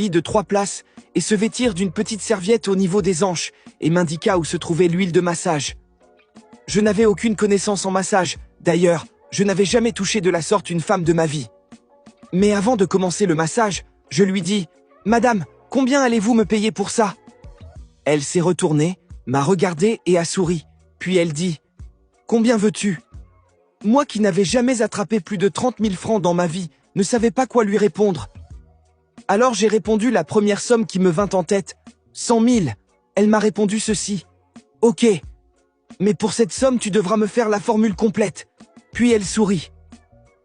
lit de 3 places et se vêtir d'une petite serviette au niveau des hanches et m'indiqua où se trouvait l'huile de massage. Je n'avais aucune connaissance en massage, d'ailleurs, je n'avais jamais touché de la sorte une femme de ma vie. Mais avant de commencer le massage, je lui dis « Madame, combien allez-vous me payer pour ça ?» Elle s'est retournée, m'a regardé et a souri, puis elle dit « Combien veux-tu » Moi qui n'avais jamais attrapé plus de 30 000 francs dans ma vie, ne savais pas quoi lui répondre. Alors j'ai répondu la première somme qui me vint en tête, 100 000. Elle m'a répondu ceci. Ok. Mais pour cette somme tu devras me faire la formule complète. Puis elle sourit.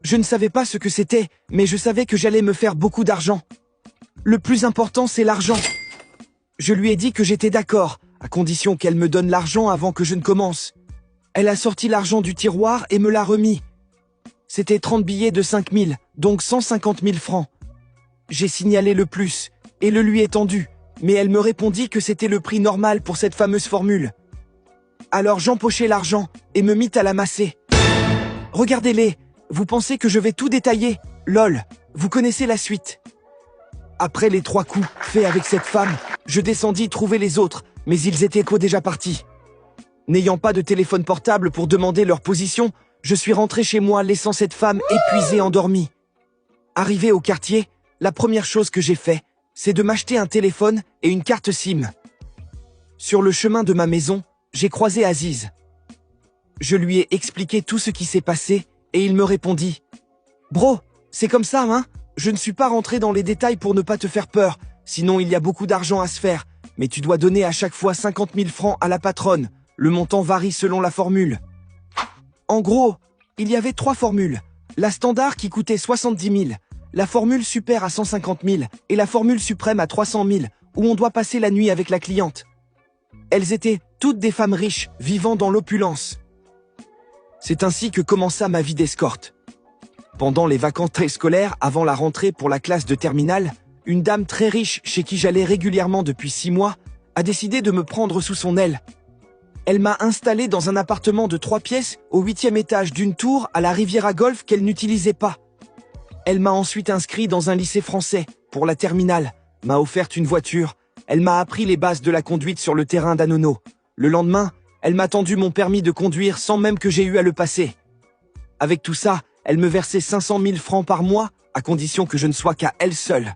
Je ne savais pas ce que c'était, mais je savais que j'allais me faire beaucoup d'argent. Le plus important c'est l'argent. Je lui ai dit que j'étais d'accord, à condition qu'elle me donne l'argent avant que je ne commence. Elle a sorti l'argent du tiroir et me l'a remis. C'était 30 billets de 5 000, donc 150 000 francs. J'ai signalé le plus, et le lui ai tendu, mais elle me répondit que c'était le prix normal pour cette fameuse formule. Alors j'empochai l'argent, et me mis à la masser. Regardez-les, vous pensez que je vais tout détailler? Lol, vous connaissez la suite. Après les 3 coups faits avec cette femme, je descendis trouver les autres, mais ils étaient déjà partis. N'ayant pas de téléphone portable pour demander leur position, je suis rentré chez moi laissant cette femme épuisée endormie. Arrivé au quartier, la première chose que j'ai fait, c'est de m'acheter un téléphone et une carte SIM. Sur le chemin de ma maison, j'ai croisé Aziz. Je lui ai expliqué tout ce qui s'est passé et il me répondit « Bro, c'est comme ça, hein? Je ne suis pas rentré dans les détails pour ne pas te faire peur, sinon il y a beaucoup d'argent à se faire, mais tu dois donner à chaque fois 50 000 francs à la patronne. Le montant varie selon la formule. » En gros, il y avait 3 formules. La standard qui coûtait 70 000, la formule super à 150 000 et la formule suprême à 300 000, où on doit passer la nuit avec la cliente. Elles étaient toutes des femmes riches, vivant dans l'opulence. C'est ainsi que commença ma vie d'escorte. Pendant les vacances scolaires, avant la rentrée pour la classe de terminale, une dame très riche chez qui j'allais régulièrement depuis 6 mois, a décidé de me prendre sous son aile. Elle m'a installé dans un appartement de 3 pièces au 8e étage d'une tour à la Riviera Golf qu'elle n'utilisait pas. Elle m'a ensuite inscrit dans un lycée français pour la terminale, m'a offert une voiture, elle m'a appris les bases de la conduite sur le terrain d'Anono. Le lendemain, elle m'a tendu mon permis de conduire sans même que j'ai eu à le passer. Avec tout ça, elle me versait 500 000 francs par mois, à condition que je ne sois qu'à elle seule.